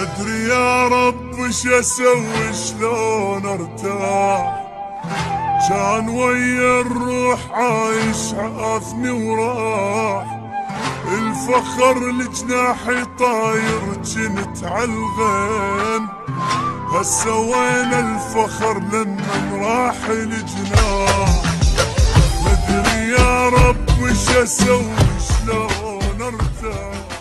مدري يا رب شاسوي شلون ارتاح، كان ويا الروح عايش عافني وراح، الفخر لجناحي طاير جنت عالغين، هسه وين الفخر لمن راح الجناح. مدري يا رب شاسوي شلون ارتاح.